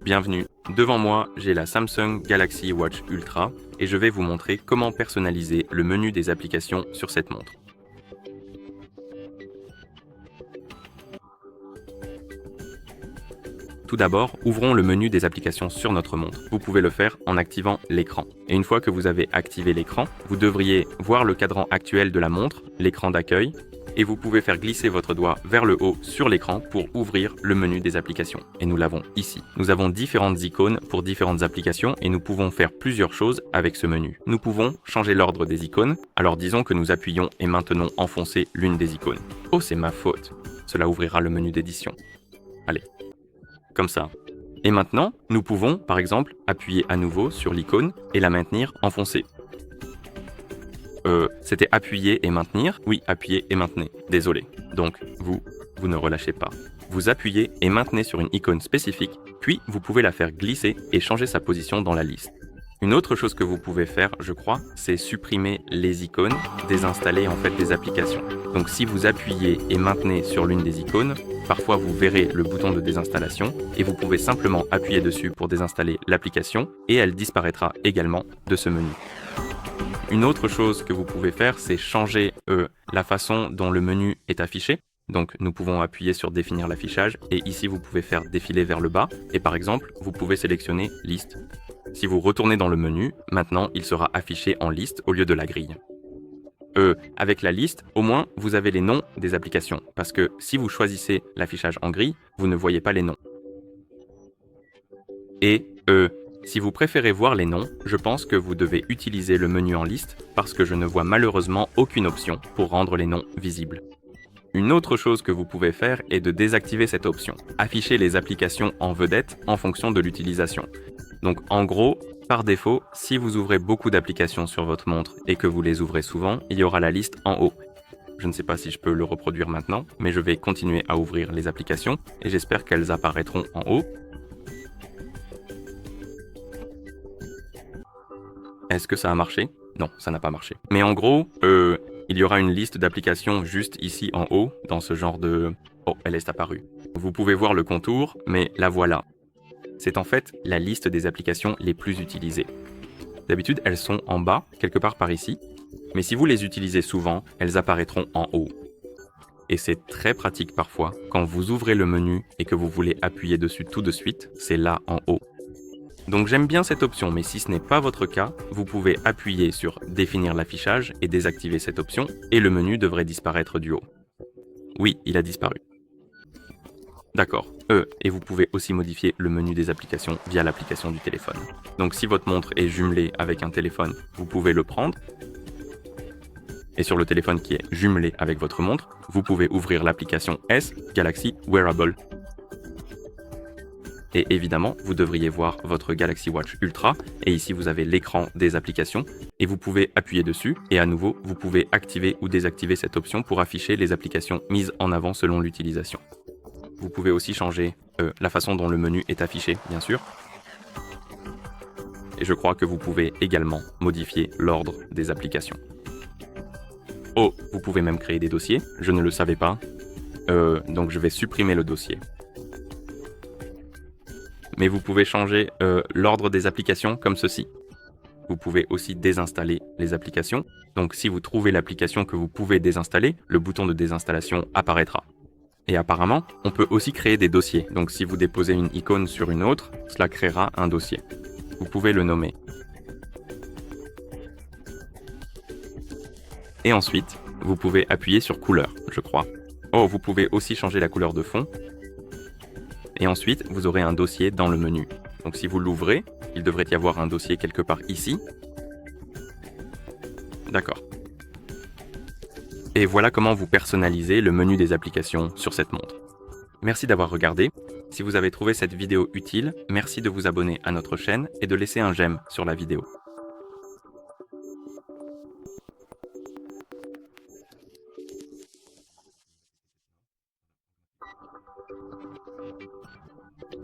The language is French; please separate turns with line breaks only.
Bienvenue. Devant moi, j'ai la Samsung Galaxy Watch Ultra et je vais vous montrer comment personnaliser le menu des applications sur cette montre. Tout d'abord, ouvrons le menu des applications sur notre montre. Vous pouvez le faire en activant l'écran. Et une fois que vous avez activé l'écran, vous devriez voir le cadran actuel de la montre, l'écran d'accueil, et vous pouvez faire glisser votre doigt vers le haut sur l'écran pour ouvrir le menu des applications. Et nous l'avons ici. Nous avons différentes icônes pour différentes applications et nous pouvons faire plusieurs choses avec ce menu. Nous pouvons changer l'ordre des icônes. Alors disons que nous appuyons et maintenons enfoncé l'une des icônes. Oh, c'est ma faute. Cela ouvrira le menu d'édition. Allez. Comme ça. Et maintenant, nous pouvons, par exemple, appuyer à nouveau sur l'icône et la maintenir enfoncée. C'était appuyer et maintenir. Oui, appuyer et maintenez. Désolé. Donc, vous ne relâchez pas. Vous appuyez et maintenez sur une icône spécifique, puis vous pouvez la faire glisser et changer sa position dans la liste. Une autre chose que vous pouvez faire, je crois, c'est supprimer les icônes, désinstaller en fait des applications. Donc si vous appuyez et maintenez sur l'une des icônes, parfois vous verrez le bouton de désinstallation et vous pouvez simplement appuyer dessus pour désinstaller l'application et elle disparaîtra également de ce menu. Une autre chose que vous pouvez faire, c'est changer la façon dont le menu est affiché. Donc nous pouvons appuyer sur définir l'affichage et ici vous pouvez faire défiler vers le bas et par exemple vous pouvez sélectionner liste. Si vous retournez dans le menu, maintenant il sera affiché en liste au lieu de la grille. Avec la liste, au moins vous avez les noms des applications parce que si vous choisissez l'affichage en grille, vous ne voyez pas les noms. Et si vous préférez voir les noms, je pense que vous devez utiliser le menu en liste parce que je ne vois malheureusement aucune option pour rendre les noms visibles. Une autre chose que vous pouvez faire est de désactiver cette option. Afficher les applications en vedette en fonction de l'utilisation. Donc en gros, par défaut, si vous ouvrez beaucoup d'applications sur votre montre et que vous les ouvrez souvent, il y aura la liste en haut. Je ne sais pas si je peux le reproduire maintenant, mais je vais continuer à ouvrir les applications et j'espère qu'elles apparaîtront en haut. Est-ce que ça a marché? Non, ça n'a pas marché. Mais en gros, il y aura une liste d'applications juste ici en haut, dans ce genre de... Oh, elle est apparue. Vous pouvez voir le contour, mais la voilà. C'est en fait la liste des applications les plus utilisées. D'habitude, elles sont en bas, quelque part par ici, mais si vous les utilisez souvent, elles apparaîtront en haut. Et c'est très pratique parfois, quand vous ouvrez le menu et que vous voulez appuyer dessus tout de suite, c'est là en haut. Donc j'aime bien cette option, mais si ce n'est pas votre cas, vous pouvez appuyer sur définir l'affichage et désactiver cette option, et le menu devrait disparaître du haut. Oui, il a disparu. D'accord. Et vous pouvez aussi modifier le menu des applications via l'application du téléphone. Donc si votre montre est jumelée avec un téléphone, vous pouvez le prendre. Et sur le téléphone qui est jumelé avec votre montre, vous pouvez ouvrir l'application S Galaxy Wearable. Et évidemment, vous devriez voir votre Galaxy Watch Ultra, et ici vous avez l'écran des applications, et vous pouvez appuyer dessus, et à nouveau, vous pouvez activer ou désactiver cette option pour afficher les applications mises en avant selon l'utilisation. Vous pouvez aussi changer la façon dont le menu est affiché, bien sûr. Et je crois que vous pouvez également modifier l'ordre des applications. Oh, vous pouvez même créer des dossiers, je ne le savais pas, donc je vais supprimer le dossier. Mais vous pouvez changer l'ordre des applications comme ceci. Vous pouvez aussi désinstaller les applications. Donc si vous trouvez l'application que vous pouvez désinstaller, le bouton de désinstallation apparaîtra. Et apparemment, on peut aussi créer des dossiers. Donc si vous déposez une icône sur une autre, cela créera un dossier. Vous pouvez le nommer. Et ensuite, vous pouvez appuyer sur couleur, je crois. Oh, vous pouvez aussi changer la couleur de fond. Et ensuite, vous aurez un dossier dans le menu. Donc si vous l'ouvrez, il devrait y avoir un dossier quelque part ici. D'accord. Et voilà comment vous personnalisez le menu des applications sur cette montre. Merci d'avoir regardé. Si vous avez trouvé cette vidéo utile, merci de vous abonner à notre chaîne et de laisser un j'aime sur la vidéo.